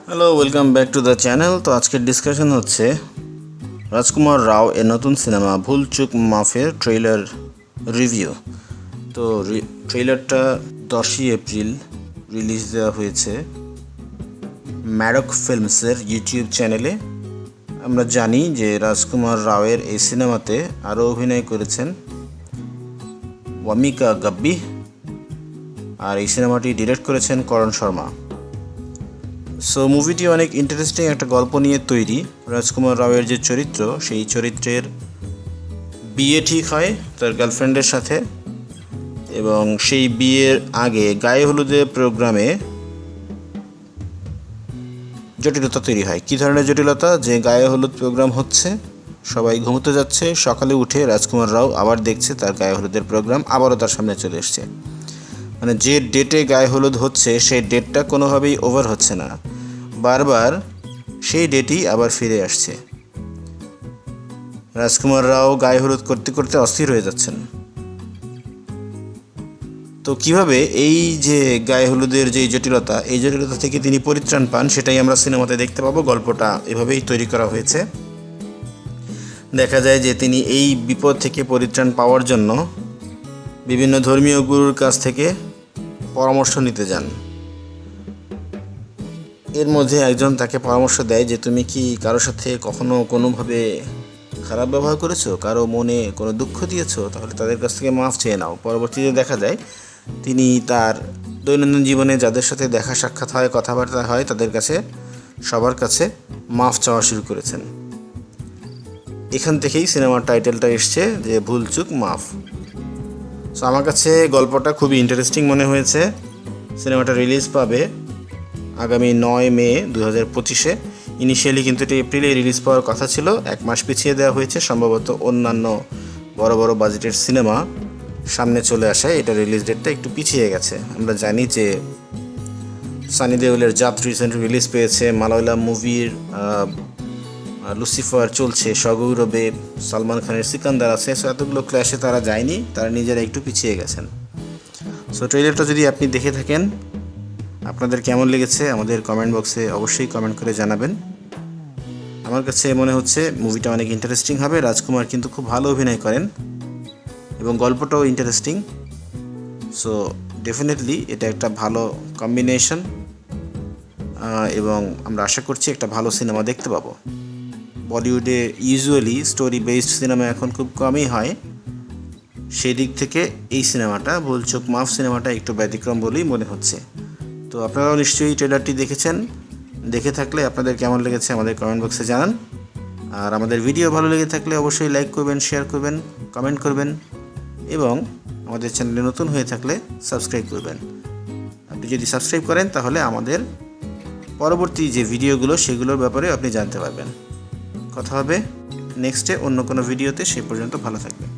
Hello, welcome back to the channel. তো আজকের discussion হচ্ছে রাজকুমার রাও এর নতুন সিনেমা ভুল চুক মাফের ট্রেলার রিভিউ। তো ট্রেলারটা 10ই এপ্রিল রিলিজ দেওয়া হয়েছে ম্যারক ফিল্মসের ইউটিউব চ্যানেলে। আমরা জানি যে রাজকুমার রাওয়ের এই সিনেমাতে আরও অভিনয় করেছেন ওয়ামিকা গাব্বি, আর এই সিনেমাটি ডিরেক্ট করেছেন করণ শর্মা। সো মুভিটি অনেক ইন্টারেস্টিং একটা গল্প নিয়ে তৈরি। রাজকুমার রাওয়ের যে চরিত্র, সেই চরিত্রের বিয়ে ঠিক হয় তার গার্লফ্রেন্ডের সাথে, এবং সেই বিয়ের আগে গায়ে হলুদের প্রোগ্রামে জটিলতা তৈরি হয়। কী ধরনের জটিলতা? যে গায়ে হলুদ প্রোগ্রাম হচ্ছে, সবাই ঘুমোতে যাচ্ছে, সকালে উঠে রাজকুমার রাও আবার দেখছে তার গায়ে হলুদের প্রোগ্রাম আবারও তার সামনে চলে এসছে। মানে যে ডেটে গায়ে হলুদ হচ্ছে সেই ডেটটা কোনোভাবেই ওভার হচ্ছে না, বারবার সেই ডেটই আবার ফিরে আসছে। রাজকুমার রাও গায়ে হলুদ করতে করতে অস্থির হয়ে যাচ্ছেন। তো কিভাবে এই যে গায়ে হলুদের যে জটিলতা, এই জটিলতা থেকে তিনি পরিত্রাণ পান, সেটাই আমরা সিনেমাতে দেখতে পাবো। গল্পটা এভাবেই তৈরি করা হয়েছে। দেখা যায় যে তিনি এই বিপদ থেকে পরিত্রাণ পাওয়ার জন্য বিভিন্ন ধর্মীয় গুরুর কাছ থেকে পরামর্শ নিতে যান। এর মধ্যে একজন তাকে পরামর্শ দেয় যে তুমি কি কারোর সাথে কখনো কোনোভাবে খারাপ ব্যবহার করেছো, কারো মনে কোনো দুঃখ দিয়েছো, তাহলে তাদের কাছ থেকে মাফ চেয়ে নাও। পরবর্তীতে দেখা যায় তিনি তার দৈনন্দিন জীবনে যাদের সাথে দেখা সাক্ষাৎ হয়, কথাবার্তা হয়, তাদের কাছে সবার কাছে মাফ চাওয়া শুরু করেছেন। এখান থেকেই সিনেমার টাইটেলটা এসছে যে ভুল চুক মাফ। সো আমার কাছে গল্পটা খুবই ইন্টারেস্টিং মনে হয়েছে। সিনেমাটা রিলিজ পাবে আগামী 9 মে 2025-এ। ইনিশিয়ালি কিন্তু এটি এপ্রিলে রিলিজ পাওয়ার কথা ছিল, 1 মাস পিছিয়ে দেওয়া হয়েছে। সম্ভবত অন্যান্য বড় বড় বাজেটের সিনেমা সামনে চলে আসায় এটা রিলিজ ডেটটা একটু পিছিয়ে গেছে। আমরা জানি যে সানি দেওলের জাত রিসেন্ট রিলিজ পেয়েছে, মালায়ালাম মুভির লুসিফার চলছে সগৌরবে, সালমান খানের সিকান্দার আছে। সো এতগুলো ক্ল্যাশে তারা যায়নি, তারা নিজেরা একটু পিছিয়ে গেছেন। সো ট্রেলারটা যদি আপনি দেখে থাকেন, আপনাদের কেমন লেগেছে আমাদের কমেন্ট বক্সে অবশ্যই কমেন্ট করে জানাবেন। আমার কাছে মনে হচ্ছে মুভিটা অনেক ইন্টারেস্টিং হবে। রাজকুমার কিন্তু খুব ভালো অভিনয় করেন এবং গল্পটাও ইন্টারেস্টিং। সো ডেফিনেটলি এটা একটা ভালো কম্বিনেশন, এবং আমরা আশা করছি একটা ভালো সিনেমা দেখতে পাবো। বলিউডে ইউজুয়ালি স্টোরি বেসড সিনেমা এখন খুব কমই হয়, সেই দিক থেকে এই সিনেমাটা ভুল চুক মাফ সিনেমাটা একটু ব্যতিক্রম বলেই মনে হচ্ছে। তো আপনারাও নিশ্চয়ই ট্রেলারটি দেখেছেন। দেখে থাকলে আপনাদের কেমন লেগেছে আমাদের কমেন্ট বক্সে জানান। আর আমাদের ভিডিও ভালো লেগে থাকলে অবশ্যই লাইক করবেন, শেয়ার করবেন, কমেন্ট করবেন, এবং আমাদের চ্যানেলে নতুন হয়ে থাকলে সাবস্ক্রাইব করবেন। আপনি যদি সাবস্ক্রাইব করেন তাহলে আমাদের পরবর্তী যে ভিডিওগুলো সেগুলোর ব্যাপারে আপনি জানতে পারবেন। কথা হবে নেক্সটে অন্য কোনো ভিডিওতে। সেই পর্যন্ত ভালো থাকবেন।